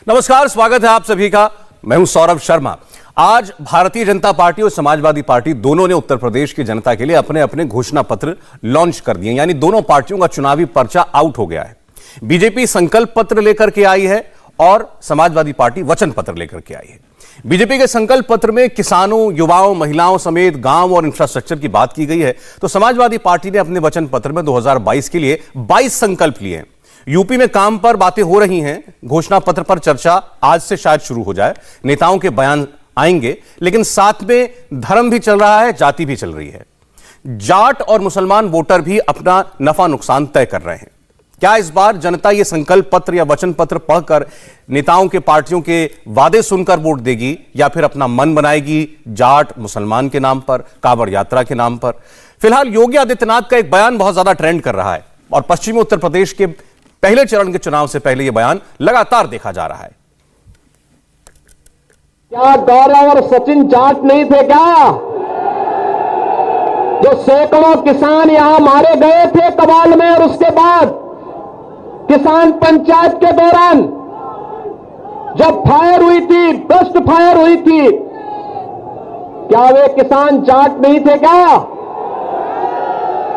नमस्कार, स्वागत है आप सभी का। मैं हूं सौरभ शर्मा। आज भारतीय जनता पार्टी और समाजवादी पार्टी दोनों ने उत्तर प्रदेश की जनता के लिए अपने अपने घोषणा पत्र लॉन्च कर दिए, यानी दोनों पार्टियों का चुनावी पर्चा आउट हो गया है। बीजेपी संकल्प पत्र लेकर के आई है और समाजवादी पार्टी वचन पत्र लेकर के आई है। बीजेपी के संकल्प पत्र में किसानों, युवाओं, महिलाओं समेत गांव और इंफ्रास्ट्रक्चर की बात की गई है, तो समाजवादी पार्टी ने अपने वचन पत्र में 2022 के लिए 22 संकल्प लिए हैं। यूपी में काम पर बातें हो रही हैं, घोषणा पत्र पर चर्चा आज से शायद शुरू हो जाए, नेताओं के बयान आएंगे, लेकिन साथ में धर्म भी चल रहा है, जाति भी चल रही है। जाट और मुसलमान वोटर भी अपना नफा नुकसान तय कर रहे हैं। क्या इस बार जनता यह संकल्प पत्र या वचन पत्र पढ़कर नेताओं के, पार्टियों के वादे सुनकर वोट देगी या फिर अपना मन बनाएगी जाट मुसलमान के नाम पर, कांवड़ यात्रा के नाम पर? फिलहाल योगी आदित्यनाथ का एक बयान बहुत ज्यादा ट्रेंड कर रहा है और पश्चिमी उत्तर प्रदेश के पहले चरण के चुनाव से पहले यह बयान लगातार देखा जा रहा है। क्या गौरव और सचिन जाट नहीं थे क्या? जो सैकड़ों किसान यहां मारे गए थे कबाल में, और उसके बाद किसान पंचायत के दौरान जब फायर हुई थी, बस्ट फायर हुई थी, क्या वे किसान जाट नहीं थे क्या?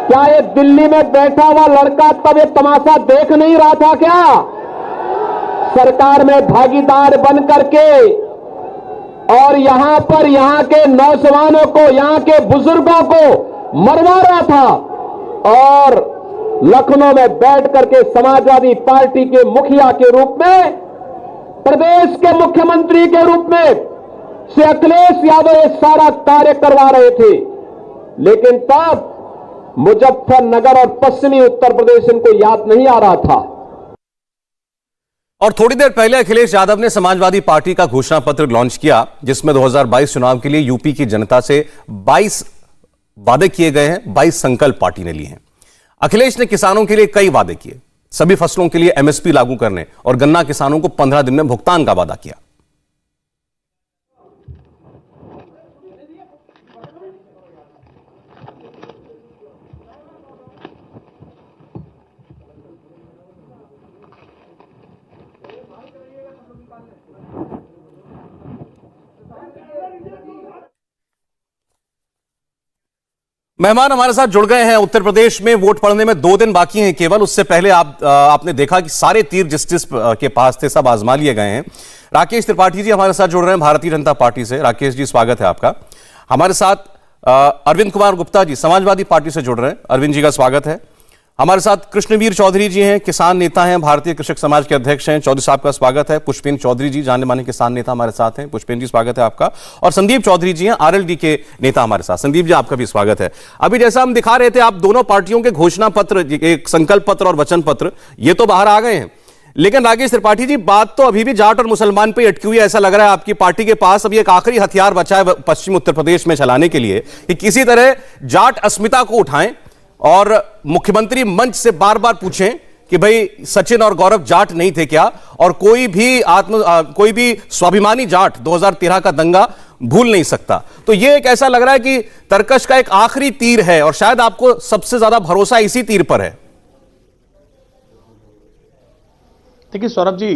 क्या ये दिल्ली में बैठा हुआ लड़का तब ये तमाशा देख नहीं रहा था क्या? सरकार में भागीदार बन करके और यहां पर यहां के नौजवानों को, यहां के बुजुर्गों को मरवा रहा था, और लखनऊ में बैठ करके समाजवादी पार्टी के मुखिया के रूप में, प्रदेश के मुख्यमंत्री के रूप में श्री अखिलेश यादव ये सारा कार्य करवा रहे थे। लेकिन तब मुजफ्फरनगर और पश्चिमी उत्तर प्रदेश इनको याद नहीं आ रहा था। और थोड़ी देर पहले अखिलेश यादव ने समाजवादी पार्टी का घोषणा पत्र लॉन्च किया, जिसमें 2022 चुनाव के लिए यूपी की जनता से 22 वादे किए गए हैं, 22 संकल्प पार्टी ने लिए हैं। अखिलेश ने किसानों के लिए कई वादे किए, सभी फसलों के लिए एमएसपी लागू करने और गन्ना किसानों को 15 दिन में भुगतान का वादा किया। मेहमान हमारे साथ जुड़ गए हैं। उत्तर प्रदेश में वोट पड़ने में 2 दिन बाकी हैं केवल, उससे पहले आपने देखा कि सारे तीर जिस के पास थे सब आजमा लिए गए हैं। राकेश त्रिपाठी जी हमारे साथ जुड़ रहे हैं भारतीय जनता पार्टी से। राकेश जी, स्वागत है आपका। हमारे साथ अरविंद कुमार गुप्ता जी समाजवादी पार्टी से जुड़ रहे हैं। अरविंद जी का स्वागत है। हमारे साथ कृष्णवीर चौधरी जी हैं, किसान नेता हैं, भारतीय कृषक समाज के अध्यक्ष हैं। चौधरी साहब का स्वागत है। पुष्पेंद्र चौधरी जी, जाने माने किसान नेता, हमारे साथ हैं। पुष्पेंद्र जी, स्वागत है आपका। और संदीप चौधरी जी हैं, आरएलडी के नेता, हमारे साथ। संदीप जी, आपका भी स्वागत है। अभी जैसा हम दिखा रहे थे, आप दोनों पार्टियों के घोषणा पत्र, एक संकल्प पत्र और वचन पत्र, ये तो बाहर आ गए हैं, लेकिन राकेश त्रिपाठी जी, बात तो अभी भी जाट और मुसलमान पे अटकी हुई है। ऐसा लग रहा है आपकी पार्टी के पास अभी एक आखिरी हथियार बचा है पश्चिम उत्तर प्रदेश में चलाने के लिए, कि किसी तरह जाट अस्मिता को उठाएं और मुख्यमंत्री मंच से बार बार पूछें कि भाई सचिन और गौरव जाट नहीं थे क्या? और कोई भी स्वाभिमानी जाट 2013 का दंगा भूल नहीं सकता। तो ये एक ऐसा लग रहा है कि तरकश का एक आखिरी तीर है और शायद आपको सबसे ज्यादा भरोसा इसी तीर पर है। देखिए सौरभ जी,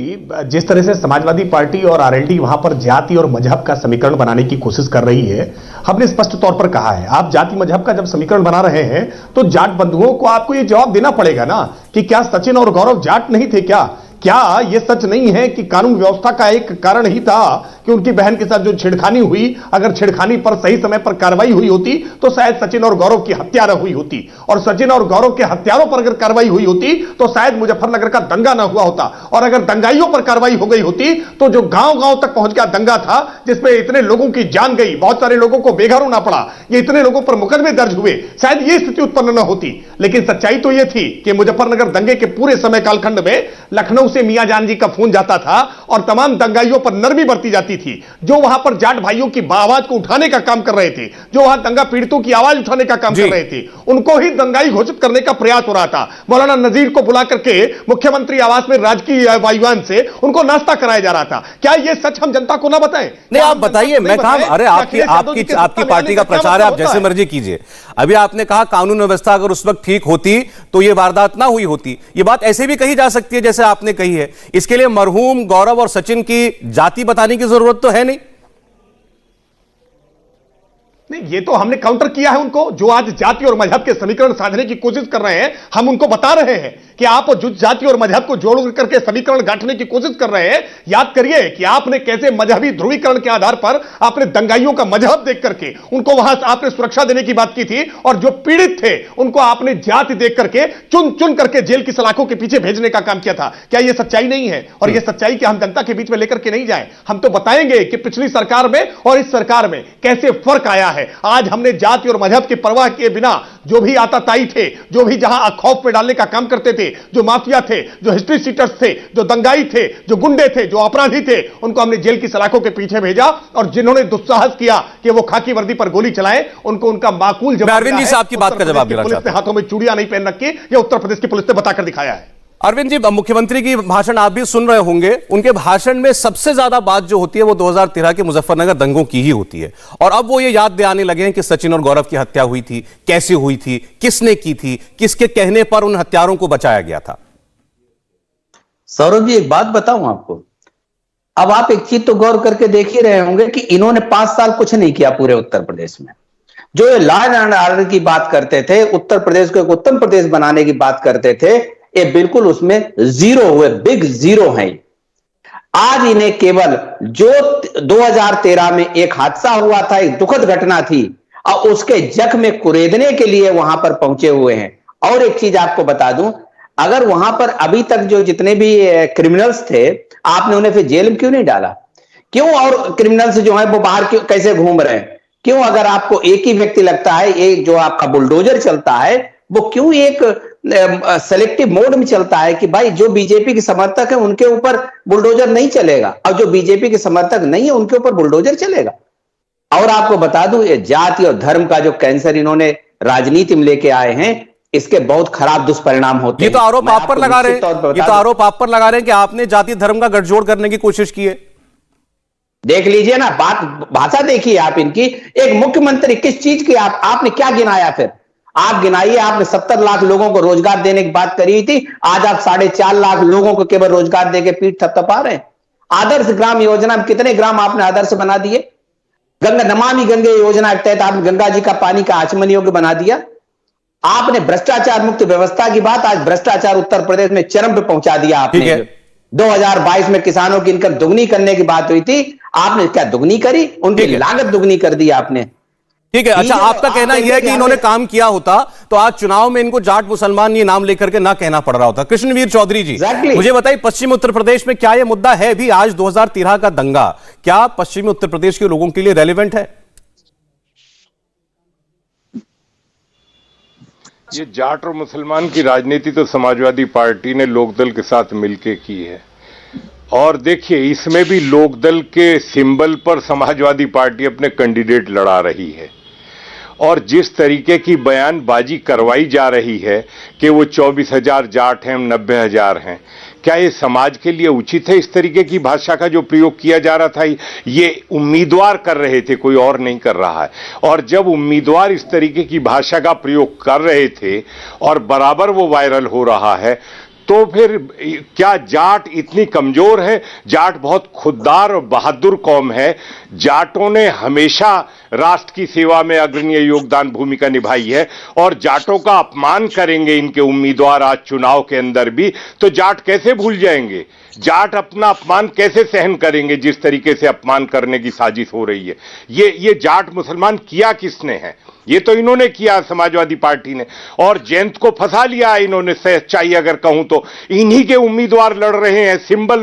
जिस तरह से समाजवादी पार्टी और आरएलडी वहां पर जाति और मजहब का समीकरण बनाने की कोशिश कर रही है, हमने स्पष्ट तौर पर कहा है, आप जाति मजहब का जब समीकरण बना रहे हैं तो जाट बंधुओं को आपको यह जवाब देना पड़ेगा ना कि क्या सचिन और गौरव जाट नहीं थे क्या? क्या यह सच नहीं है कि कानून व्यवस्था का एक कारण ही था कि उनकी बहन के साथ जो छेड़खानी हुई, अगर छेड़खानी पर सही समय पर कार्रवाई हुई होती तो शायद सचिन और गौरव की हत्या न हुई होती, और सचिन और गौरव के हत्यारों पर अगर कार्रवाई हुई होती तो शायद मुजफ्फरनगर का दंगा ना हुआ होता, और अगर दंगाइयों पर कार्रवाई हो गई होती तो जो गांव-गांव तक पहुंच गया दंगा था, जिसमें इतने लोगों की जान गई, बहुत सारे लोगों को बेघर होना पड़ा, ये इतने लोगों पर मुकदमे दर्ज हुए, शायद ये स्थिति उत्पन्न न होती। लेकिन सच्चाई तो यह थी कि मुजफ्फरनगर दंगे के पूरे समय कालखंड में लखनऊ से मियां जान जी का फोन जाता था और तमाम दंगाइयों पर नरमी बरती जाती थी, जो वहां पर जाट भाइयों की आवाज को उठाने का काम कर रहे थे, जो वहां दंगा पीड़ितों की आवाज उठाने का काम कर रहे थे, उनको ही दंगाई घोषित करने का प्रयास हो रहा था। मौलाना नजीर को बुला करके मुख्यमंत्री आवास में राजकीय वायुयान से उनको नाश्ता कराया जा रहा था। क्या यह सच हम जनता को ना बताएं? नहीं, आप बताइए। मैं कहा, अरे आपकी पार्टी का प्रचार है, आप जैसे मर्जी कीजिए। अभी आपने कहा कानून व्यवस्था अगर उस वक्त ठीक होती तो ये वारदात ना हुई होती। ये बात ऐसे भी कही जा सकती है जैसे आपने कही है। इसके लिए मरहूम गौरव और सचिन की जाति बताने की जरूरत तो है नहीं। नहीं, ये तो हमने काउंटर किया है उनको, जो आज जाति और मजहब के समीकरण साधने की कोशिश कर रहे हैं। हम उनको बता रहे हैं कि आप जो जाति और मजहब को जोड़ करके समीकरण गांठने की कोशिश कर रहे हैं। याद करिए कि आपने कैसे मजहबी ध्रुवीकरण के आधार पर आपने दंगाइयों का मजहब देख करके उनको वहां आपने सुरक्षा देने की बात की थी, और जो पीड़ित थे उनको आपने जाति देख करके चुन चुन करके जेल की सलाखों के पीछे भेजने का काम किया था। क्या यह सच्चाई नहीं है? और यह सच्चाई के हम जनता के बीच में लेकर के नहीं जाए। हम तो बताएंगे कि पिछली सरकार में और इस सरकार में कैसे फर्क आया है। आज हमने जाति और मजहब की परवाह किए बिना जो भी आताताई थे, जो भी जहां खौफ में डालने का काम करते थे, जो माफिया थे, जो हिस्ट्री सीटर्स थे, जो दंगाई थे, जो गुंडे थे, जो अपराधी थे, उनको हमने जेल की सलाखों के पीछे भेजा। और जिन्होंने दुस्साहस किया कि वो खाकी वर्दी पर गोली चलाएं, उनको उनका माकूल जवाब। अरविंद जी साहब की बात का जवाब देना चाहता हूं। पुलिस ने हाथों में चूड़ियां नहीं पहन रखी, यह उत्तर प्रदेश की पुलिस ने बताकर दिखाया है। अरविंद जी, मुख्यमंत्री की भाषण आप भी सुन रहे होंगे। उनके भाषण में सबसे ज्यादा बात जो होती है वो 2013 के मुजफ्फरनगर दंगों की ही होती है। और अब वो ये याद दिलाने लगे हैं कि सचिन और गौरव की हत्या हुई थी, कैसे हुई थी, किसने की थी, किसके कहने पर उन हत्यारों को बचाया गया था। सौरभ जी, एक बात बताऊं आपको। अब आप एक चीज तो गौर करके देख ही रहे होंगे कि इन्होंने 5 साल कुछ नहीं किया पूरे उत्तर प्रदेश में। जो ये लॉ एंड ऑर्डर की बात करते थे, उत्तर प्रदेश को एक उत्तम प्रदेश बनाने की बात करते थे, ये बिल्कुल उसमें जीरो हुए, बिग जीरो हैं। आज इन्हें केवल जो 2013 में एक हादसा हुआ था, एक दुखद घटना थी, और उसके जख्म में कुरेदने के लिए वहां पर पहुंचे हुए हैं। और एक चीज आपको बता दूं, अगर वहां पर अभी तक जो जितने भी क्रिमिनल्स थे, आपने उन्हें फिर जेल में क्यों नहीं डाला? क्यों? और क्रिमिनल्स जो है वो बाहर क्यों कैसे घूम रहे हैं? क्यों? अगर आपको एक ही व्यक्ति लगता है, एक जो आपका बुलडोजर चलता है, वो क्यों एक सेलेक्टिव मोड में चलता है कि भाई जो बीजेपी के समर्थक है उनके ऊपर बुलडोजर नहीं चलेगा, और जो बीजेपी के समर्थक नहीं है उनके ऊपर बुलडोजर चलेगा? और आपको बता दूं, ये जाति और धर्म का जो कैंसर इन्होंने राजनीति में लेके आए हैं, इसके बहुत खराब दुष्परिणाम होते हैं। ये तो आरोप आप पर लगा रहे हैं, ये तो आरोप आप पर लगा रहे हैं कि आपने जाति धर्म का गठजोड़ करने की कोशिश की है। देख लीजिए ना, बात भाषा देखिए आप इनकी। एक मुख्यमंत्री किस चीज की आपने क्या गिनाया? फिर आप गिनाइए। आपने 70 लाख लोगों को रोजगार देने की बात करी थी, आज आप 4.5 लाख लोगों को केवल रोजगार देके पीठ थपथपा रहे हैं। आदर्श ग्राम योजना में कितने ग्राम आपने आदर्श बना दिए? गंगा नमामि गंगे योजना के तहत आपने गंगा जी का पानी का आचमन योग्य बना दिया। आपने भ्रष्टाचार मुक्त व्यवस्था की बात, आज भ्रष्टाचार उत्तर प्रदेश में चरम पे पहुंचा दिया आपने। 2022 में किसानों की इनकम दुगनी करने की बात हुई थी, आपने क्या दुगनी करी? उनकी लागत दुगनी कर दी आपने। ठीक है, अच्छा, आपका कहना यह है कि इन्होंने काम किया होता तो आज चुनाव में इनको जाट मुसलमान ये नाम लेकर के ना कहना पड़ रहा होता। कृष्णवीर चौधरी जी, मुझे बताइए, पश्चिमी उत्तर प्रदेश में क्या यह मुद्दा है भी आज 2013 का दंगा, क्या पश्चिमी उत्तर प्रदेश के लोगों के लिए रेलेवेंट है? ये जाट और मुसलमान की राजनीति तो समाजवादी पार्टी ने लोकदल के साथ मिलकर की है। और देखिए, इसमें भी लोकदल के सिंबल पर समाजवादी पार्टी अपने कैंडिडेट लड़ा रही है। और जिस तरीके की बयानबाजी करवाई जा रही है कि वो 24,000 जाट हैं, 90,000 हैं, क्या ये समाज के लिए उचित है? इस तरीके की भाषा का जो प्रयोग किया जा रहा था, ये उम्मीदवार कर रहे थे, कोई और नहीं कर रहा है। और जब उम्मीदवार इस तरीके की भाषा का प्रयोग कर रहे थे और बराबर वो वायरल हो रहा है, तो फिर क्या जाट इतनी कमजोर है? जाट बहुत खुददार और बहादुर कौम है। जाटों ने हमेशा राष्ट्र की सेवा में अग्रणी योगदान भूमिका निभाई है, और जाटों का अपमान करेंगे इनके उम्मीदवार आज चुनाव के अंदर भी, तो जाट कैसे भूल जाएंगे? जाट अपना अपमान कैसे सहन करेंगे जिस तरीके से अपमान करने की साजिश हो रही है? ये जाट मुसलमान किया किसने है? ये तो इन्होंने किया, समाजवादी पार्टी ने। और जयंत को फंसा लिया इन्होंने। सच्चाई अगर कहूं तो इन्हीं के उम्मीदवार लड़ रहे हैं, सिंबल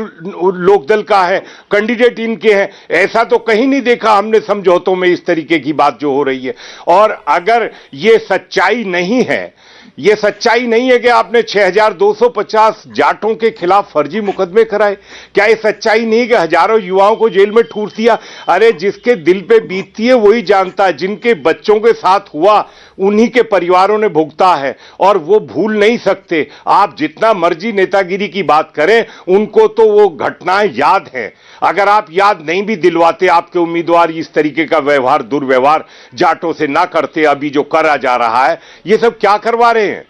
लोकदल का है, कैंडिडेट इनके हैं। ऐसा तो कहीं नहीं देखा हमने समझौतों में इस तरीके की बात जो हो रही है। और अगर ये सच्चाई नहीं है, ये सच्चाई नहीं है कि आपने 6,250 जाटों के खिलाफ फर्जी मुकदमे कराए, क्या ये सच्चाई नहीं है कि हजारों युवाओं को जेल में ठूस दिया? अरे जिसके दिल पे बीतती है वही जानता है। जिनके बच्चों के साथ हुआ उन्हीं के परिवारों ने भुगता है, और वो भूल नहीं सकते। आप जितना मर्जी नेतागिरी की बात करें, उनको तो वो घटनाएं याद हैं। अगर आप याद नहीं भी दिलवाते, आप आपके उम्मीदवार इस तरीके का व्यवहार, दुर्व्यवहार जाटों से ना करते, अभी जो करा जा रहा है, ये सब क्या करवा रहे हैं?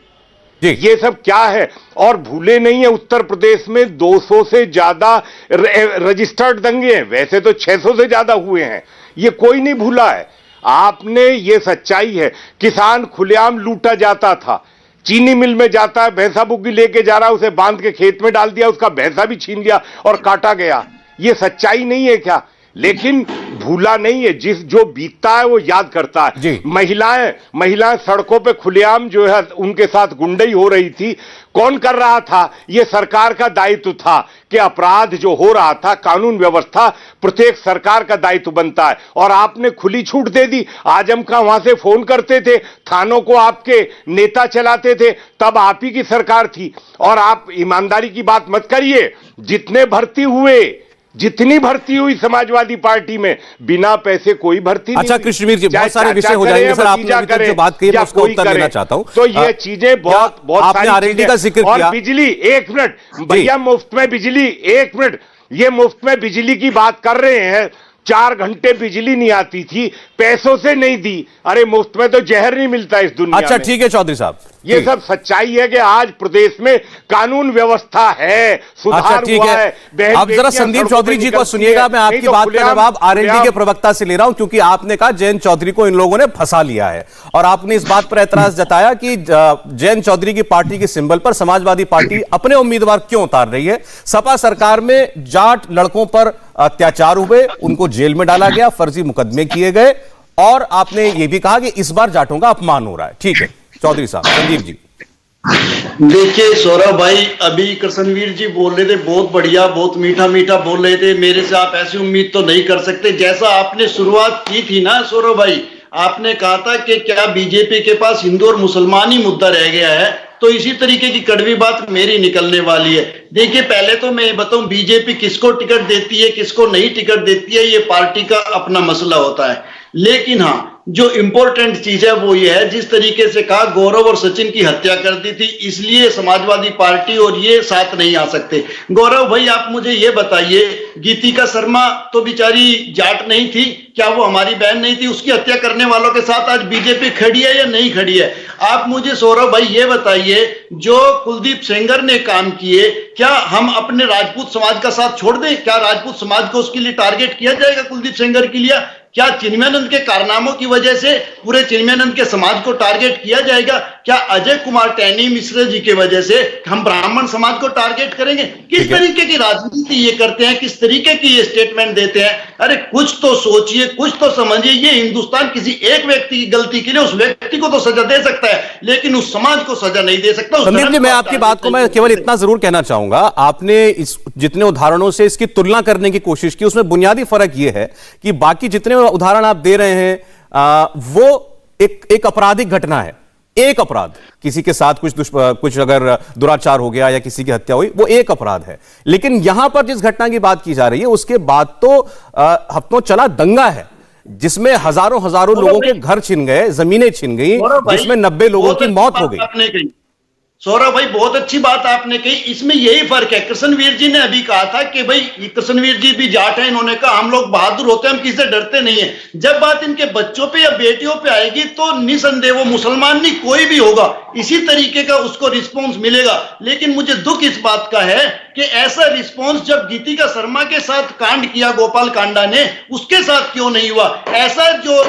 ये सब क्या है? और भूले नहीं है, उत्तर प्रदेश में 200 से ज्यादा रजिस्टर्ड दंगे हैं, वैसे तो 600 से ज्यादा हुए हैं, ये कोई नहीं भूला है। आपने, ये सच्चाई है, किसान खुलेआम लूटा जाता था, चीनी मिल में जाता है, भैंसा बुग्गी लेके जा रहा है, उसे बांध के खेत में डाल दिया, उसका भैंसा भी छीन लिया और काटा गया। ये सच्चाई नहीं है क्या? लेकिन भूला नहीं है, जो बीतता है वो याद करता है। महिलाएं सड़कों पे खुलेआम जो है उनके साथ गुंडई हो रही थी, कौन कर रहा था? ये सरकार का दायित्व था कि अपराध जो हो रहा था, कानून व्यवस्था, प्रत्येक सरकार का दायित्व बनता है, और आपने खुली छूट दे दी। आजम खां वहां से फोन करते थे, थानों को आपके नेता चलाते थे, तब आप ही की सरकार थी। और आप ईमानदारी की बात मत करिए, जितनी भर्ती हुई समाजवादी पार्टी में, बिना पैसे कोई भर्ती नहीं। अच्छा कृष्णवीर जी, बहुत सारे विषय हो जाएंगे सर, आपने अभी तक जो बात कही मैं उसका उत्तर देना चाहता हूं। तो ये चीजें बहुत आपने आरएलडी का जिक्र किया, और बिजली, एक मिनट भैया, मुफ्त में बिजली, एक मिनट, ये मुफ्त में बिजली की बात कर रहे हैं। 4 घंटे बिजली नहीं आती थी, पैसों से नहीं दी। अरे मुफ्त में तो जहर नहीं मिलता इस दुनिया में। अच्छा ठीक है चौधरी साहब, ये सब सच्चाई है कि आज प्रदेश में कानून व्यवस्था है, सुधार हुआ है। अब जरा संदीप चौधरी जी को सुनिएगा, मैं आपकी बात का जवाब आरएलडी के प्रवक्ता से ले रहा हूं, क्योंकि आपने कहा जयंत चौधरी को इन लोगों ने फंसा लिया है, और आपने इस बात पर एतराज जताया कि जयंत चौधरी की पार्टी के सिंबल पर समाजवादी पार्टी अपने उम्मीदवार क्यों उतार रही है। सपा सरकार में जाट लड़कों पर अत्याचार हुए, उनको जेल में डाला गया, फर्जी मुकदमे किए गए, और आपने ये भी कहा कि इस बार जाटों का अपमान हो रहा है। ठीक है चौधरी साहब, संदीप जी। देखिए सौरभ भाई, अभी कृष्णवीर जी बोल रहे थे, बहुत बढ़िया, बहुत मीठा मीठा बोल रहे थे। मेरे से आप ऐसी उम्मीद तो नहीं कर सकते। जैसा आपने शुरुआत की थी ना सौरभ भाई, आपने कहा था कि क्या बीजेपी के पास हिंदू और मुसलमान ही मुद्दा रह गया है, तो इसी तरीके की कड़वी बात मेरी निकलने वाली है। देखिए पहले तो मैं बताऊं, बीजेपी किसको टिकट देती है, किसको नहीं टिकट देती है, ये पार्टी का अपना मसला होता है। लेकिन हाँ, जो इंपॉर्टेंट चीज है वो ये है, जिस तरीके से कहा गौरव और सचिन की हत्या कर दी थी, इसलिए समाजवादी पार्टी और ये साथ नहीं आ सकते। गौरव भाई आप मुझे ये बताइए, गीतिका शर्मा तो बेचारी जाट नहीं थी, क्या वो हमारी बहन नहीं थी? उसकी हत्या करने वालों के साथ आज बीजेपी खड़ी है या नहीं खड़ी है? आप मुझे सौरभ भाई ये बताइए, जो कुलदीप सेंगर ने काम किए, क्या हम अपने राजपूत समाज का साथ छोड़ दें? क्या राजपूत समाज को उसके लिए टारगेट किया जाएगा कुलदीप सेंगर के लिए? क्या चिन्मयानंद के कारनामों की वजह से पूरे चिन्मयानंद के समाज को टारगेट किया जाएगा? क्या अजय कुमार टैनी मिश्रा जी की वजह से हम ब्राह्मण समाज को टारगेट करेंगे? किस तरीके की राजनीति ये करते हैं, किस तरीके की ये स्टेटमेंट देते हैं? अरे कुछ तो सोचिए, कुछ तो समझिए। ये हिंदुस्तान किसी एक व्यक्ति की गलती के लिए उस व्यक्ति को तो सजा दे सकता है, लेकिन उस समाज को सजा नहीं दे सकता। संदीप जी, मैं आपकी बात को मैं केवल इतना जरूर कहना चाहूंगा, आपने इस जितने उदाहरणों से इसकी तुलना करने की कोशिश की, उसमें बुनियादी फर्क यह है कि बाकी जितने उदाहरण आप दे रहे हैं वो एक आपराधिक घटना है, एक अपराध, किसी के साथ कुछ अगर दुराचार हो गया या किसी की हत्या हुई, वो एक अपराध है। लेकिन यहां पर जिस घटना की बात की जा रही है, उसके बाद तो हफ्तों चला दंगा है, जिसमें हजारों लोगों के घर छिन गए, जमीनें छिन गई, जिसमें 90 लोगों की मौत हो गई। सौरभ भाई बहुत अच्छी बात आपने कही। इसमें यही फर्क है, कृष्णवीर जी ने अभी कहा था कि भाई, कृष्णवीर जी भी जाट है, इन्होंने कहा हम लोग बहादुर होते हैं, हम किसी से डरते नहीं है। जब बात इनके बच्चों पे या बेटियों पे आएगी तो निसंदेह वो मुसलमान नहीं कोई भी होगा, इसी तरीके का उसको रिस्पॉन्स मिलेगा। लेकिन मुझे दुख इस बात का है कि ऐसा रिस्पॉन्स जब गीतिका शर्मा के साथ कांड किया गोपाल कांडा ने, उसके साथ क्यों नहीं हुआ? ऐसा जो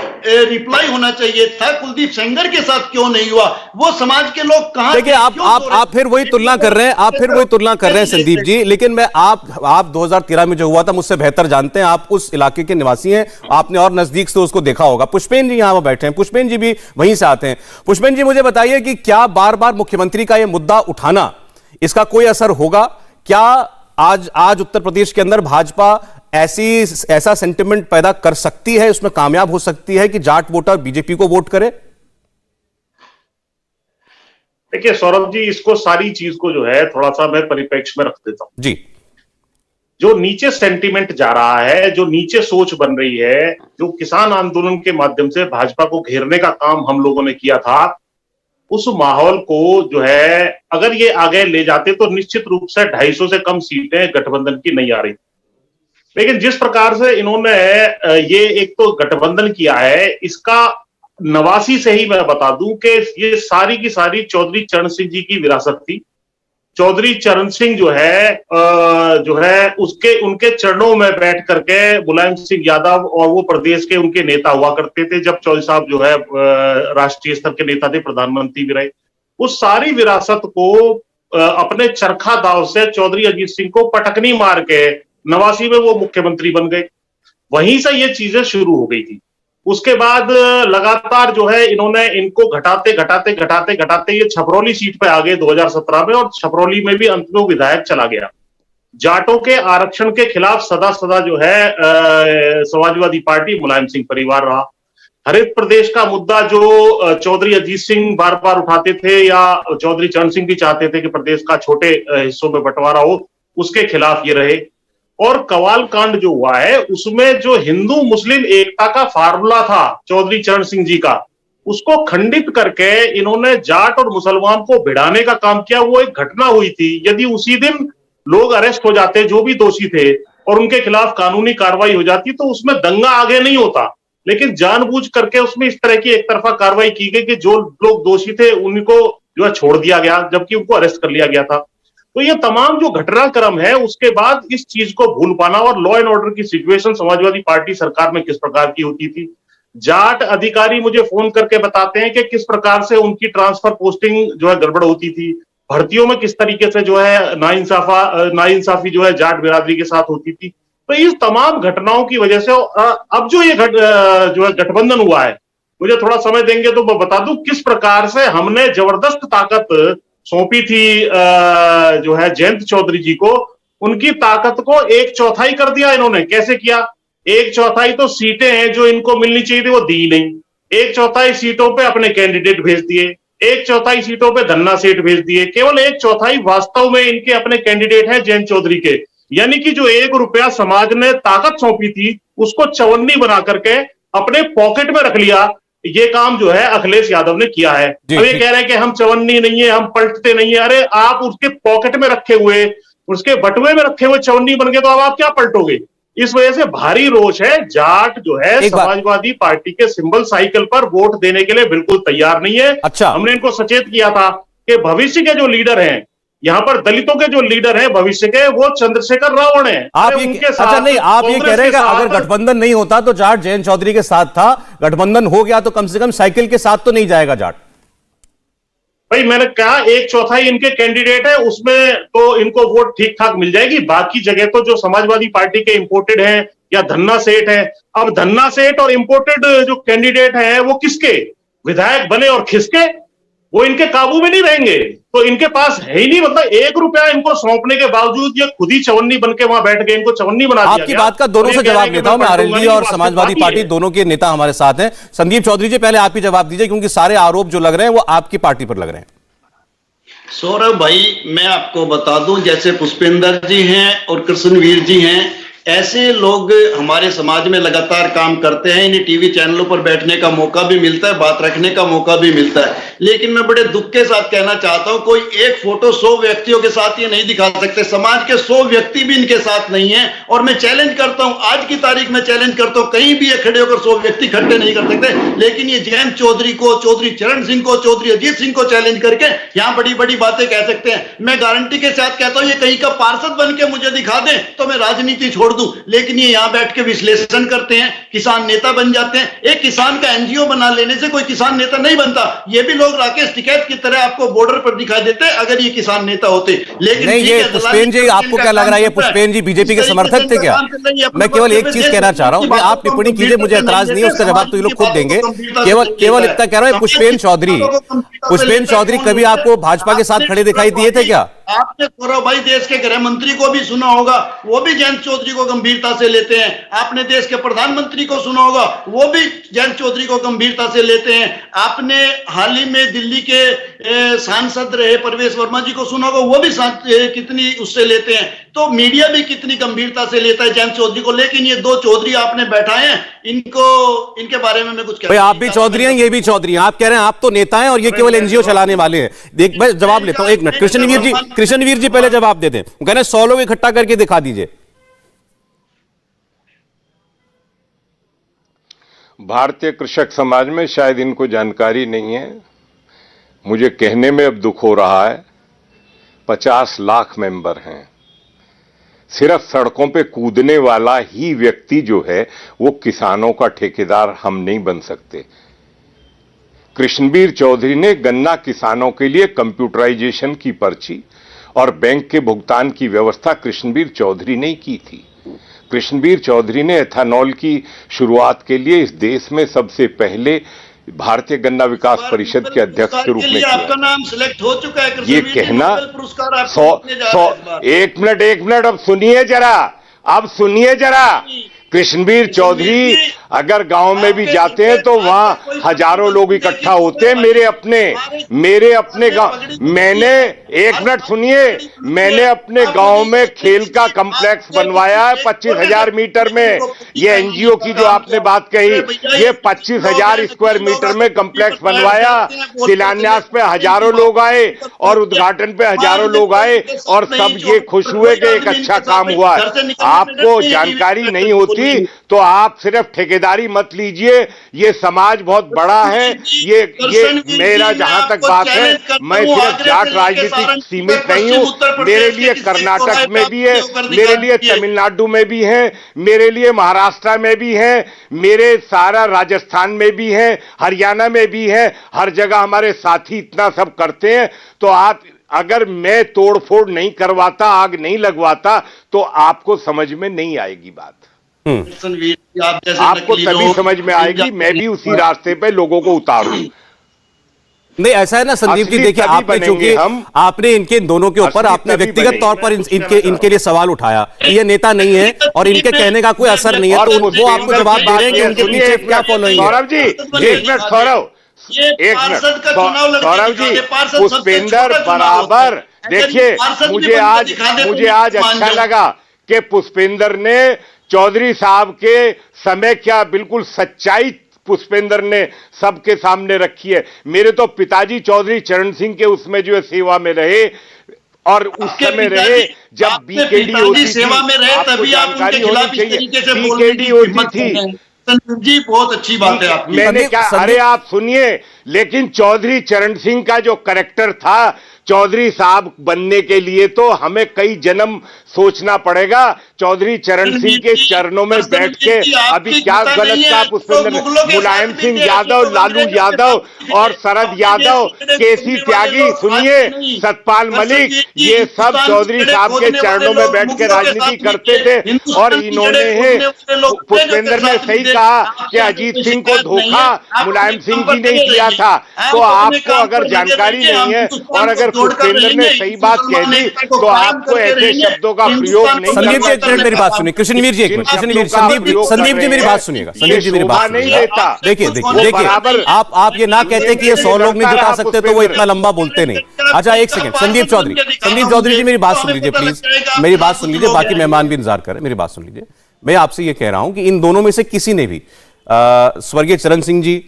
रिप्लाई होना चाहिए था कुलदीप सेंगर के साथ क्यों नहीं हुआ? वो समाज के लोग कहां? देखिए आप फिर वही तुलना कर रहे हैं, संदीप जी। लेकिन मैं आप 2013 में जो हुआ था मुझसे बेहतर जानते हैं, आप उस इलाके के निवासी हैं, आपने और नजदीक से उसको देखा होगा। पुष्पेन जी यहां बैठे हैं, पुष्पेन जी भी वहीं से आते हैं। पुष्पेन जी मुझे बताइए कि क्या बार बार मुख्यमंत्री का यह मुद्दा उठाना, इसका कोई असर होगा? क्या आज उत्तर प्रदेश के अंदर भाजपा ऐसा सेंटिमेंट पैदा कर सकती है, उसमें कामयाब हो सकती है कि जाट वोटर बीजेपी को वोट करे? देखिए सौरभ जी, इसको सारी चीज को जो है थोड़ा सा मैं परिप्रेक्ष्य में रख देता हूं जी। जो नीचे सेंटीमेंट जा रहा है, जो नीचे सोच बन रही है, जो किसान आंदोलन के माध्यम से भाजपा को घेरने का काम हम लोगों ने किया था, उस माहौल को जो है अगर ये आगे ले जाते तो निश्चित रूप से 250 से कम सीटें गठबंधन की नहीं आ रही। लेकिन जिस प्रकार से इन्होंने ये एक तो गठबंधन किया है, इसका नवासी से ही मैं बता दूं कि ये सारी की सारी चौधरी चरण सिंह जी की विरासत थी। चौधरी चरण सिंह जो है उसके उनके चरणों में बैठ करके मुलायम सिंह यादव और वो प्रदेश के उनके नेता हुआ करते थे। जब चौधरी साहब जो है राष्ट्रीय स्तर के नेता थे, प्रधानमंत्री भी रहे, उस सारी विरासत को अपने चरखा दाव से चौधरी अजीत सिंह को पटकनी मार के 89 में वो मुख्यमंत्री बन गए। वहीं से ये चीजें शुरू हो गई थी। उसके बाद लगातार जो है इन्होंने इनको घटाते ये छपरौली सीट पे आ गए 2017 में, और छपरौली में भी अंत में विधायक चला गया। जाटों के आरक्षण के खिलाफ सदा जो है समाजवादी पार्टी मुलायम सिंह परिवार रहा। हरित प्रदेश का मुद्दा जो चौधरी अजीत सिंह बार बार उठाते थे या चौधरी चरण सिंह भी चाहते थे कि प्रदेश का छोटे हिस्सों में बंटवारा हो, उसके खिलाफ ये रहे। और कवाल कांड जो हुआ है उसमें जो हिंदू मुस्लिम एकता का फार्मूला था चौधरी चरण सिंह जी का, उसको खंडित करके इन्होंने जाट और मुसलमान को भिड़ाने का काम किया। वो एक घटना हुई थी, यदि उसी दिन लोग अरेस्ट हो जाते जो भी दोषी थे और उनके खिलाफ कानूनी कार्रवाई हो जाती तो उसमें दंगा आगे नहीं होता, लेकिन जानबूझ करके उसमें इस तरह की एक तरफा कार्रवाई की गई कि जो लोग दोषी थे उनको जो है छोड़ दिया गया, जबकि उनको अरेस्ट कर लिया गया था। तो ये तमाम जो घटनाक्रम है, उसके बाद इस चीज को भूल पाना और लॉ एंड ऑर्डर की सिचुएशन समाजवादी पार्टी सरकार में किस प्रकार की होती थी। जाट अधिकारी मुझे फोन करके बताते हैं कि किस प्रकार से उनकी ट्रांसफर पोस्टिंग जो है गड़बड़ होती थी, भर्तियों में किस तरीके से जो है नाइंसाफी जो है जाट बिरादरी के साथ होती थी। तो इस तमाम घटनाओं की वजह से अब जो ये जो है गठबंधन हुआ है, मुझे थोड़ा समय देंगे तो मैं बता दूं किस प्रकार से हमने जबरदस्त ताकत सौंपी थी जो है जयंत चौधरी जी को। उनकी ताकत को 1/4 कर दिया इन्होंने। कैसे किया? 1/4 तो सीटें हैं जो इनको मिलनी चाहिए थी वो दी नहीं। 1/4 सीटों पे अपने कैंडिडेट भेज दिए, 1/4 सीटों पे धन्ना सेठ भेज दिए, केवल 1/4 वास्तव में इनके अपने कैंडिडेट हैं जयंत चौधरी के। यानी कि जो 1 रुपया समाज ने ताकत सौंपी थी उसको चवन्नी बना करके अपने पॉकेट में रख लिया। ये काम जो है अखिलेश यादव ने किया है। अब ये कह रहे हैं कि हम चवन्नी नहीं है, हम पलटते नहीं है। अरे आप उसके पॉकेट में रखे हुए, उसके बटुए में रखे हुए चवन्नी बन गए तो अब आप क्या पलटोगे? इस वजह से भारी रोष है। जाट जो है समाजवादी पार्टी के सिंबल साइकिल पर वोट देने के लिए बिल्कुल तैयार नहीं है। अच्छा, हमने इनको सचेत किया था कि भविष्य के जो लीडर हैं, यहाँ पर दलितों के जो लीडर हैं भविष्य के, वो चंद्रशेखर रावण हैं। आप ये अच्छा नहीं, आप ये कह रहे हैं कि अगर गठबंधन नहीं होता तो जाट जयंत चौधरी के साथ था, गठबंधन हो गया तो कम से कम साइकिल के साथ तो नहीं जाएगा जाट। भाई मैंने कहा 1/4 इनके कैंडिडेट है, उसमें तो इनको वोट ठीक ठाक मिल जाएगी। बाकी जगह तो जो समाजवादी पार्टी के इंपोर्टेड हैं या धन्ना सेठ है, अब धन्ना सेठ और इंपोर्टेड जो कैंडिडेट हैं वो किसके विधायक बने और खिसके, वो इनके काबू में नहीं रहेंगे। तो इनके पास है ही नहीं, मतलब 1 रुपया इनको सौंपने के बावजूद ये खुद ही चवन्नी बन के वहां बैठ गए, इनको चवन्नी बना दिया। आपकी बात का दोनों से जवाब लेता हूं मैं। आरएलडी और समाजवादी पार्टी दोनों के नेता हमारे साथ हैं। संदीप चौधरी जी पहले आप ही जवाब दीजिए, क्योंकि सारे आरोप जो लग रहे हैं वो आपकी पार्टी पर लग रहे हैं। सौरभ भाई, मैं आपको बता दूं, जैसे पुष्पेंद्र जी हैं और कृष्णवीर जी हैं, ऐसे लोग हमारे समाज में लगातार काम करते हैं। इन्हें टीवी चैनलों पर बैठने का मौका भी मिलता है, बात रखने का मौका भी मिलता है। लेकिन मैं बड़े दुख के साथ कहना चाहता हूं, कोई एक फोटो 100 व्यक्तियों के साथ ये नहीं दिखा सकते। समाज के 100 व्यक्ति भी इनके साथ नहीं है। और मैं चैलेंज करता हूं, आज की तारीख में चैलेंज करता हूं, कहीं भी ये खड़े होकर 100 व्यक्ति इकट्ठे नहीं कर सकते। लेकिन ये जयंत चौधरी को, चौधरी चरण सिंह को, चौधरी अजीत सिंह को चैलेंज करके यहां बड़ी बड़ी बातें कह सकते हैं। मैं गारंटी के साथ कहता हूं, ये कहीं का पार्षद बन के मुझे दिखा दें तो मैं राजनीति छोड़ दूं। लेकिन ये यहां बैठ के विश्लेषण करते हैं, किसान नेता बन जाते हैं। एक किसान का एनजीओ बना लेने से कोई किसान नेता नहीं बनता। ये भी लोग राकेश टिकैत की तरह आपको बॉर्डर पर दिखाई देते अगर ये किसान नेता होते। लेकिन नहीं, ये पुष्पेन जी आपको क्या लग रहा है, ये पुष्पेन जी बीजेपी के समर्थक थे क्या? मैं केवल एक चीज कहना चाह रहा हूं, आप टिप्पणी कीजिए, मुझे एतराज नहीं है, उसका जवाब तो ये लोग खुद देंगे। केवल इतना कह रहा हूं, पुष्पेन चौधरी कभी आपको भाजपा के साथ खड़े दिखाई दिए थे क्या? आपने सौरभ भाई देश के गृह मंत्री को भी सुना होगा, वो भी जयंत चौधरी को गंभीरता से लेते हैं। आपने देश के प्रधानमंत्री को सुना होगा, वो भी जयंत चौधरी को गंभीरता से लेते हैं। आपने हाल ही में दिल्ली के सांसद रहे परवेश वर्मा जी को सुना होगा, वो भी कितनी उससे लेते हैं। तो मीडिया भी कितनी गंभीरता से लेता है जयंत चौधरी को। लेकिन ये 2 चौधरी आपने बैठाए हैं, इनके बारे में मैं कुछ भाई आप भी चौधरी हैं, ये भी चौधरी हैं। आप कह रहे हैं आप तो नेता हैं और ये केवल एनजीओ चलाने वाले हैं। देख मैं जवाब लेता हूं, एक मिनट। कृष्णवीर जी पहले जवाब देते हैं। कह रहे हैं 100 लोग इकट्ठा करके दिखा दीजिए। भारतीय कृषक समाज में शायद इनको जानकारी नहीं है, मुझे कहने में अब दुख हो रहा है, 50 लाख मेंबर हैं। सिर्फ सड़कों पे कूदने वाला ही व्यक्ति जो है वो किसानों का ठेकेदार हम नहीं बन सकते। कृष्णवीर चौधरी ने गन्ना किसानों के लिए कंप्यूटराइजेशन की पर्ची और बैंक के भुगतान की व्यवस्था कृष्णवीर चौधरी ने की थी। कृष्णवीर चौधरी ने एथेनॉल की शुरुआत के लिए इस देश में सबसे पहले भारतीय गन्ना विकास परिषद के अध्यक्ष के रूप में किया। आपका नाम सिलेक्ट हो चुका है। ये कहना एक मिनट अब सुनिए जरा, कृष्णवीर चौधरी अगर गांव में भी जाते हैं तो वहां हजारों लोग इकट्ठा होते हैं। मेरे अपने गांव, मैंने अपने गांव में खेल का कॉम्प्लेक्स बनवाया है 25,000 मीटर में। ये एनजीओ की जो आपने बात कही, ये 25,000 स्क्वायर मीटर में कॉम्प्लेक्स बनवाया। शिलान्यास पे हजारों लोग आए और उद्घाटन पे हजारों लोग आए और सब ये खुश हुए कि एक अच्छा काम हुआ है। आपको जानकारी नहीं होती तो आप सिर्फ ठेकेदारी मत लीजिए। ये समाज बहुत बड़ा है। ये मेरा जहां तक बात है, मैं सिर्फ जाट राजनीति सीमित नहीं हूं। मेरे लिए कर्नाटक में भी है, मेरे लिए तमिलनाडु में भी है, मेरे लिए महाराष्ट्र में भी है, मेरे सारा राजस्थान में भी है, हरियाणा में भी है। हर जगह हमारे साथी इतना सब करते हैं। तो आप, अगर मैं तोड़फोड़ नहीं करवाता, आग नहीं लगवाता, तो आपको समझ में नहीं आएगी बात। आपको तभी समझ में आएगी। मैं भी उसी रास्ते पे लोगों को उतारूं। नहीं, ऐसा है ना संदीप जी, देखिए आपने चूंकि आपने इनके दोनों के ऊपर आपने व्यक्तिगत तौर पर इनके लिए सवाल उठाया, ये नेता नहीं है और इनके कहने का कोई असर नहीं है, तो वो आपको जवाब दे रहे हैं कि उनके पीछे क्या फॉलोइंग है। सौरभ जी, एक मिनट सौरभ जी, पुष्पेंद्र बराबर, देखिए मुझे आज अच्छा लगा कि पुष्पेंद्र ने चौधरी साहब के समय क्या बिल्कुल सच्चाई पुष्पेंद्र ने सबके सामने रखी है। मेरे तो पिताजी चौधरी चरण सिंह के उसमें जो है सेवा में रहे और उस समय रहे जब बीकेडी होती सेवा में रहे, तभी आप उनके खिलाफ इस तरीके से बीकेडी होती थी जी। बहुत अच्छी बात है आपकी। मैंने क्या, अरे आप सुनिए, लेकिन चौधरी चरण सिंह का जो कैरेक्टर था, चौधरी साहब बनने के लिए तो हमें कई जन्म सोचना पड़ेगा। चौधरी चरण सिंह के चरणों में बैठ के अभी क्या गलत था पुष्पेंद्र ने, मुलायम सिंह यादव, लालू यादव और शरद यादव, केसी त्यागी, सुनिए, सतपाल मलिक, ये सब चौधरी साहब के चरणों में बैठ के राजनीति करते थे। और इन्होंने, पुष्पेंद्र ने सही कहा कि अजीत सिंह को धोखा मुलायम सिंह जी ने किया था। तो आपको अगर जानकारी नहीं है और अगर पुष्पेंद्र ने सही बात कह दी तो आपको ऐसे शब्दों का प्रयोग नहीं। संदीप जी एक मिनट मेरी बात सुनिए, कृष्णवीर जी एक मिनट, संदीप जी मेरी बात सुनिएगा, संदीप जी मेरी बात सुनिएगा। देखिए आप ये ना कहते कि ये 100 लोग नहीं जुटा सकते तो वो इतना लंबा बोलते नहीं। अच्छा एक सेकंड, संदीप चौधरी जी मेरी बात सुन लीजिए प्लीज, मेरी बात सुन लीजिए, बाकी मेहमान भी इंतजार करें, मेरी बात सुन लीजिए। मैं आपसे ये कह रहा हूं कि इन दोनों में से किसी ने भी स्वर्गीय चरण सिंह जी,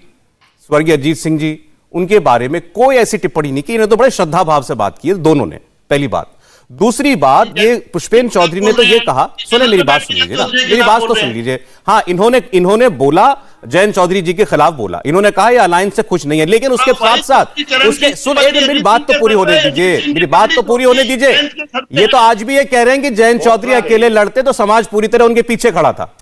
स्वर्गीय अजीत सिंह जी, उनके बारे में कोई ऐसी टिप्पणी नहीं की। इन्होंने तो बड़े श्रद्धा भाव से बात की है दोनों ने, पहली बात। दूसरी बात, ये पुष्पेंद्र चौधरी ने तो ये कहा, सुने मेरी बात सुन लीजिए ना, मेरी बात तो सुन लीजिए। हाँ, इन्होंने बोला, जयंत चौधरी जी के खिलाफ बोला, इन्होंने कहा ये अलायंस से खुश नहीं है, लेकिन उसके साथ साथ उसके मेरी बात तो पूरी होने दीजिए, ये तो आज भी ये कह रहे हैं कि जयंत चौधरी अकेले लड़ते तो समाज पूरी तरह उनके पीछे खड़ा था।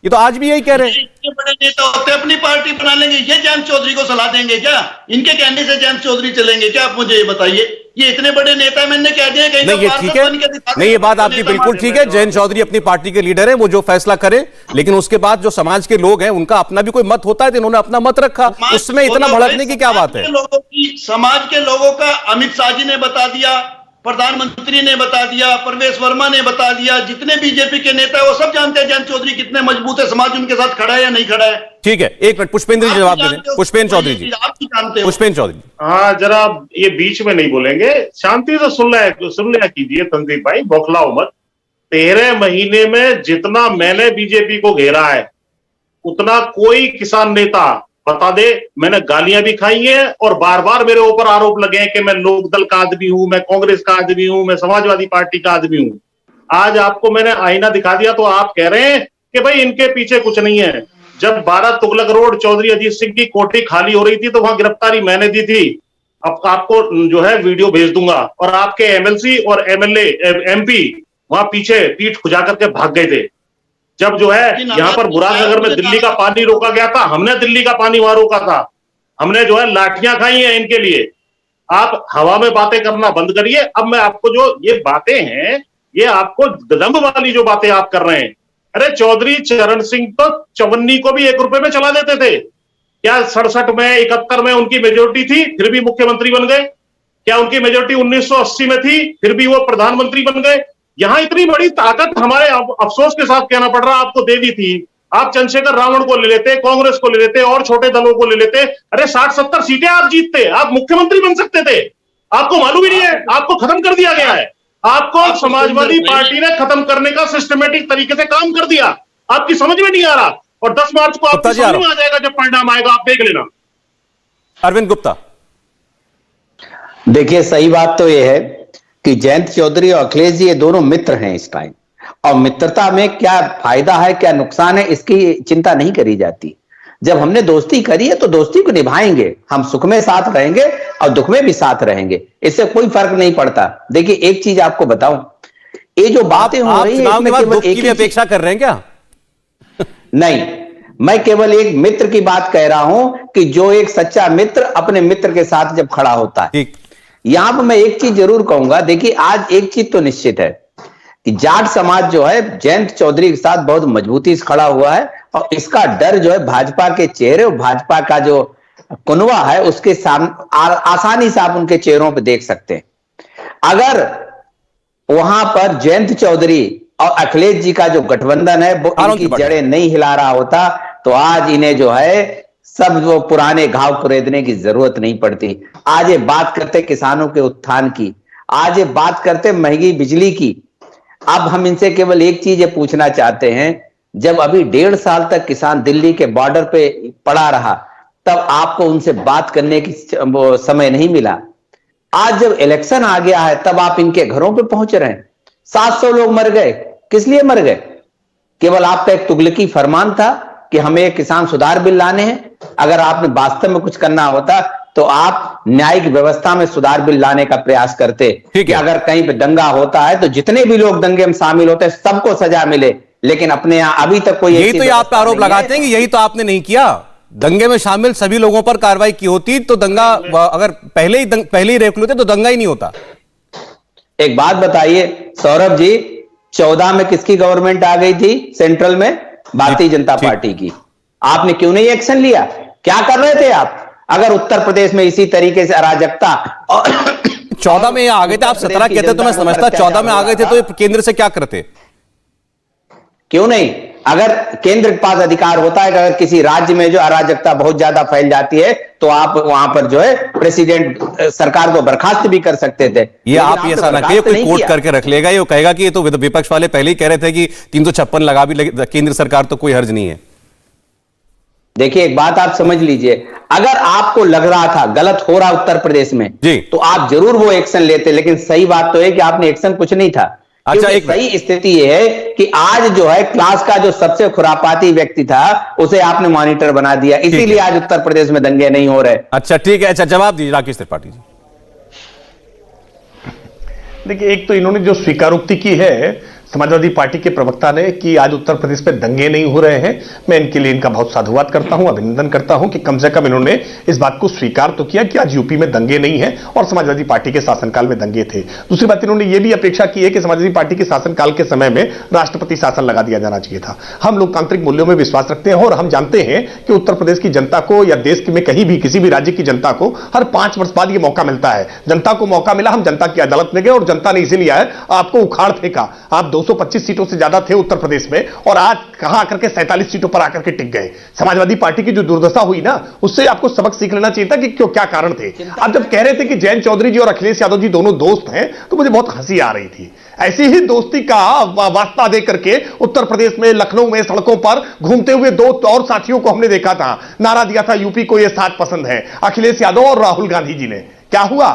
ये तो आज भी यही कह रहे हैं। बड़े नेता होते अपनी पार्टी बना लेंगे, ये जयंत चौधरी को सलाह देंगे क्या? इनके कहने से जयंत चौधरी चलेंगे क्या? आप मुझे ये बताइए। ये इतने बड़े नेता, मैंने कह दिया कहीं नहीं, ये ठीक है, नहीं ये बात आपकी बिल्कुल ठीक है। जयंत चौधरी अपनी पार्टी के लीडर हैं, वो जो फैसला करें, लेकिन उसके बाद जो समाज के लोग हैं उनका अपना भी कोई मत होता है, तो इन्होंने अपना मत रखा, उसमें इतना भड़कने की क्या बात है? समाज के लोगों का अमित शाह जी ने बता दिया, प्रधानमंत्री ने बता दिया, परवेश वर्मा ने बता दिया, जितने बीजेपी के नेता है वो सब जानते हैं जयंत चौधरी कितने मजबूत है, समाज उनके साथ खड़ा है या नहीं खड़ा है। ठीक है, एक मिनट पुष्पेंद्र जी जवाब दे दें। पुष्पेंद्र चौधरी जी, पुष्पेंद्र चौधरी। हाँ, जरा ये बीच में नहीं बोलेंगे, शांति से सुन लिया कीजिए संदीप भाई, बौखलाओ मत। 13 महीने में जितना मैंने बीजेपी को घेरा है उतना कोई किसान नेता बता दे। मैंने गालियां भी खाई हैं और बार बार मेरे ऊपर आरोप लगे हैं कि मैं लोकदल का आदमी हूं, मैं कांग्रेस का आदमी हूं, मैं समाजवादी पार्टी का आदमी हूं। आज आपको मैंने आईना दिखा दिया तो आप कह रहे हैं कि भाई इनके पीछे कुछ नहीं है। जब 12 तुगलक रोड चौधरी अजीत सिंह की कोठी खाली हो रही थी तो वहां गिरफ्तारी मैंने दी थी। अब आपको जो है वीडियो भेज दूंगा। और आपके एमएलसी और एमएलए एमपी वहां पीछे पीठ खुजा करके भाग गए थे। जब जो है यहाँ पर मुरादनगर में दिल्ली का पानी रोका गया था, हमने दिल्ली का पानी वहां रोका था। हमने जो है लाठियां खाई हैं इनके लिए। आप हवा में बातें करना बंद करिए। अब मैं आपको जो ये बातें हैं, ये आपको दम्भ वाली जो बातें आप कर रहे हैं, अरे चौधरी चरण सिंह तो चवन्नी को भी 1 रुपए में चला देते थे। क्या 67 में 71 में उनकी मेजोरिटी थी फिर भी मुख्यमंत्री बन गए? क्या उनकी मेजोरिटी 1980 में थी फिर भी वो प्रधानमंत्री बन गए? यहां इतनी बड़ी ताकत हमारे अफसोस के साथ कहना पड़ रहा आपको दे दी थी। आप चंद्रशेखर रावण को ले लेते, कांग्रेस को ले लेते और छोटे दलों को ले लेते, अरे 60-70 सीटें आप जीतते, आप मुख्यमंत्री बन सकते थे। आपको मालूम ही नहीं है, आपको खत्म कर दिया गया है। आपको समाजवादी पार्टी ने खत्म करने का सिस्टमेटिक तरीके से काम कर दिया। आपकी समझ में नहीं आ रहा। और 10 मार्च को आपको समझ में आ जाएगा जब परिणाम आएगा, आप देख लेना। अरविंद गुप्ता, देखिए सही बात तो यह है कि जयंत चौधरी और अखिलेश जी ये दोनों मित्र हैं इस टाइम, और मित्रता में क्या फायदा है क्या नुकसान है इसकी चिंता नहीं करी जाती। जब हमने दोस्ती करी है तो दोस्ती को निभाएंगे, हम सुख में साथ रहेंगे और दुख में भी साथ रहेंगे, इससे कोई फर्क नहीं पड़ता। देखिए एक चीज आपको बताऊं, ये जो बातें हो रही है इसमें केवल एक ही अपेक्षा कर रहे हैं क्या? नहीं, मैं केवल एक मित्र की बात कह रहा हूं कि जो एक सच्चा मित्र अपने मित्र के साथ जब खड़ा होता है। यहां पर मैं एक चीज जरूर कहूंगा, देखिए आज एक चीज तो निश्चित है कि जाट समाज जो है जयंत चौधरी के साथ बहुत मजबूती से खड़ा हुआ है, और इसका डर जो है भाजपा के चेहरे और भाजपा का जो कुनवा है उसके सामने आसानी से आप उनके चेहरों पर देख सकते हैं। अगर वहां पर जयंत चौधरी और अखिलेश जी का जो गठबंधन है वो इनकी जड़ें नहीं हिला रहा होता तो आज इन्हें जो है सब वो पुराने घाव कुरेदने की जरूरत नहीं पड़ती। आज ये बात करते किसानों के उत्थान की, आज ये बात करते महंगी बिजली की। अब हम इनसे केवल एक चीज ये पूछना चाहते हैं, जब अभी 1.5 साल तक किसान दिल्ली के बॉर्डर पे पड़ा रहा तब आपको उनसे बात करने की समय नहीं मिला। आज जब इलेक्शन आ गया है तब आप इनके घरों पे पहुंच रहे हैं। 700 लोग मर गए, किस लिए मर गए? केवल आपका एक तुगलकी फरमान था कि हमें एक किसान सुधार बिल लाने हैं। अगर आपने वास्तव में कुछ करना होता तो आप न्यायिक व्यवस्था में सुधार बिल लाने का प्रयास करते कि अगर कहीं पे दंगा होता है तो जितने भी लोग दंगे में शामिल होते हैं सबको सजा मिले, लेकिन अपने यहां अभी तक कोई यही तो आप आरोप लगाते हैं कि यही तो आपने नहीं किया। दंगे में शामिल सभी लोगों पर कार्रवाई की होती तो दंगा, अगर पहले ही रोक लेते तो दंगा ही नहीं होता। एक बात बताइए सौरभ जी, 14 में किसकी गवर्नमेंट आ गई थी सेंट्रल में? भारतीय जनता पार्टी की। आपने क्यों नहीं एक्शन लिया? क्या कर रहे थे आप? अगर उत्तर प्रदेश में इसी तरीके से अराजकता और 14 में आ गए थे, आप 17 कहते तो मैं समझता, 14 में आ गए थे तो केंद्र से क्या करते? क्यों नहीं? अगर केंद्र के पास अधिकार होता है कि अगर किसी राज्य में जो अराजकता बहुत ज्यादा फैल जाती है तो आप वहां पर जो है प्रेसिडेंट सरकार को बर्खास्त भी कर सकते थे। ये आप ये ऐसा ना कहिए, कोई कोर्ट करके रख लेगा, ये कहेगा कि ये तो विपक्ष वाले पहले ही कह रहे थे कि 356 लगा भी केंद्र सरकार तो कोई हर्ज नहीं है। देखिए एक बात आप समझ लीजिए, अगर आपको लग रहा था गलत हो रहा उत्तर प्रदेश में तो आप जरूर वो एक्शन लेते, लेकिन सही बात तो है कि आपने एक्शन कुछ नहीं था। अच्छा, एक सही स्थिति यह है कि आज जो है क्लास का जो सबसे खुरापाती व्यक्ति था उसे आपने मॉनिटर बना दिया, इसीलिए आज उत्तर प्रदेश में दंगे नहीं हो रहे। अच्छा ठीक है, अच्छा जवाब दीजिए राकेश त्रिपाठी जी। देखिए एक तो इन्होंने जो स्वीकारोक्ति की है समाजवादी पार्टी के प्रवक्ता ने कि आज उत्तर प्रदेश में दंगे नहीं हो रहे हैं, मैं इनके लिए इनका बहुत साधुवाद करता हूं, अभिनंदन करता हूं कि कम से कम इन्होंने इस बात को स्वीकार तो किया कि आज यूपी में दंगे नहीं है और समाजवादी पार्टी के शासनकाल में दंगे थे। दूसरी बात, इन्होंने यह भी अपेक्षा की है कि समाजवादी पार्टी के शासनकाल के समय में राष्ट्रपति शासन लगा दिया जाना चाहिए था। हम लोकतांत्रिक मूल्यों में विश्वास रखते हैं और हम जानते हैं कि उत्तर प्रदेश की जनता को या देश में कहीं भी किसी भी राज्य की जनता को हर 5 वर्ष बाद यह मौका मिलता है। जनता को मौका मिला, हम जनता की अदालत में गए और जनता ने इसीलिए आपको उखाड़ फेंका। आप 225 सीटों से ज्यादा थे उत्तर प्रदेश में और आज कहां आकर के 47 सीटों पर आकर के टिक गए। समाजवादी पार्टी की जो दुर्दशा हुई ना, उससे आपको सबक सीख लेना चाहिए था कि क्यों क्या कारण थे। आप जब कह रहे थे कि जयंत चौधरी जी और अखिलेश यादव जी दोनों दोस्त हैं तो मुझे बहुत हंसी आ रही थी। ऐसी ही दोस्ती का वास्ता दे करके उत्तर प्रदेश में लखनऊ में सड़कों पर घूमते हुए 2 और साथियों को हमने देखा था, नारा दिया था यूपी को यह साथ पसंद है, अखिलेश यादव और राहुल गांधी जी ने। क्या हुआ?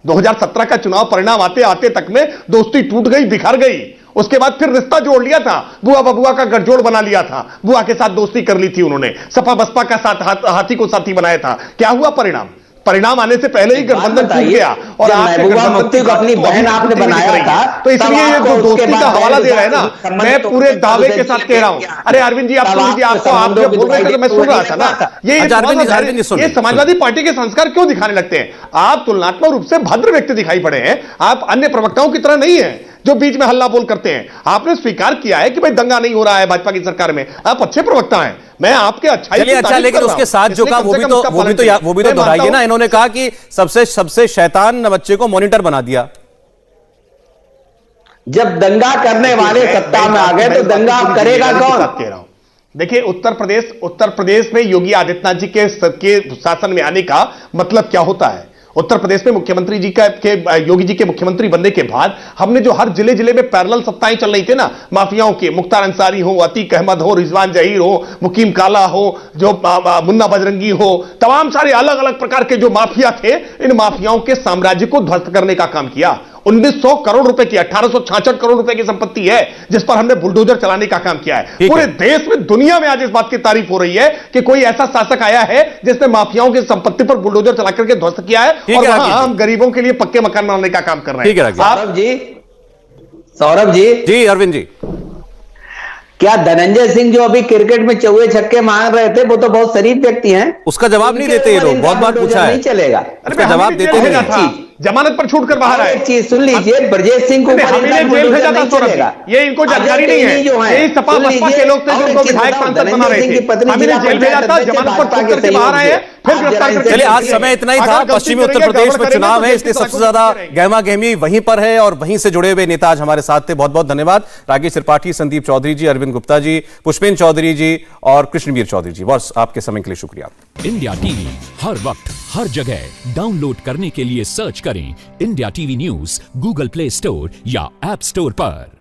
2017 का चुनाव परिणाम आते आते तक में दोस्ती टूट गई, बिखर गई उसके बाद फिर रिश्ता जोड़ लिया था, बुआ बबुआ का गठजोड़ बना लिया था, बुआ के साथ दोस्ती कर ली थी उन्होंने, सपा बसपा का साथ हाथी को साथी बनाया था। क्या हुआ परिणाम? परिणाम आने से पहले ही गठबंधन टूट गया और आपके महबूबा मुफ्ती को अपनी बहन आपने बनाया था, तो इसलिए ये जो दोस्ती का हवाला दे रहे हैं ना, मैं पूरे दावे के साथ कह रहा हूं। अरे अरविंद जी, आप सुन लीजिए, आपको आप जब बोल रहे थे तो मैं सुन रहा था ना। ये समाजवादी पार्टी के संस्कार क्यों दिखाने लगते हैं? आप तुलनात्मक रूप से भद्र व्यक्ति दिखाई पड़े हैं, आप अन्य प्रवक्ताओं की तरह नहीं है जो बीच में हल्ला बोल करते हैं। आपने स्वीकार किया है कि भाई दंगा नहीं हो रहा है भाजपा की सरकार में, आप अच्छे प्रवक्ता हैं, मैं आपके अच्छाई चलिए अच्छा, लेकिन उसके साथ जो कहा वो भी तो दोहराइए ना। इन्होंने कहा कि सबसे शैतान बच्चे को मॉनिटर बना दिया। जब दंगा करने वाले सत्ता में आ गए तो दंगा करेगा कौन? कह रहा हूं, देखिए उत्तर प्रदेश में योगी आदित्यनाथ जी के शासन में आने का मतलब क्या होता है? उत्तर प्रदेश में मुख्यमंत्री जी योगी जी के मुख्यमंत्री बनने के बाद हमने जो हर जिले में पैरेलल सत्ताएं चल रही थी ना, माफियाओं के, मुख्तार अंसारी हो, अतीक अहमद हो, रिजवान जहीर हो, मुकीम काला हो, जो मुन्ना बजरंगी हो, तमाम सारे अलग अलग प्रकार के जो माफिया थे, इन माफियाओं के साम्राज्य को ध्वस्त करने का काम किया। 1900 करोड़ रुपए की, 1866 करोड़ रुपए की संपत्ति है जिस पर हमने बुलडोजर चलाने का काम किया है। पूरे देश में, दुनिया में आज इस बात की तारीफ हो रही है कि कोई ऐसा शासक आया है जिसने माफियाओं की संपत्ति पर बुलडोजर चला करके ध्वस्त किया है और वहां हम गरीबों के लिए पक्के मकान बनाने का काम कर रहे हैं। सौरभ जी, अरविंद जी, क्या धनंजय सिंह जो अभी क्रिकेट में चौके छक्के मार रहे थे, वो तो बहुत शरीफ व्यक्ति हैं, उसका जवाब नहीं देते ये लोग, बहुत बार पूछा है, नहीं चलेगा, उसका जवाब देते नहीं। जमानत पर छूट कर बाहर आए। एक चीज सुन लीजिए, ब्रजेश सिंह को जेल भेजा था सौरभ, ये इनको जानकारी नहीं है। यही सपा बसपा के लोग थे जिनको विधायक सांसद बना रहे थे, हमें जेल भेजा था, जमानत पर छूट करके बाहर आए, फिर गिरफ्तार करके। चलिए, आज समय इतना ही था। पश्चिमी उत्तर प्रदेश में चुनाव है, इसलिए सबसे ज्यादा गहमा गहमी वहीं पर है और वहीं से जुड़े हुए नेता आज हमारे साथ थे। बहुत बहुत धन्यवाद राकेश त्रिपाठी, संदीप चौधरी जी, अरविंद गुप्ता जी, पुष्पेंद्र चौधरी जी और कृष्णवीर चौधरी जी। बस आपके समय के लिए शुक्रिया। इंडिया टीवी हर वक्त हर जगह डाउनलोड करने के लिए सर्च करें India TV news Google play store या ऐप स्टोर पर।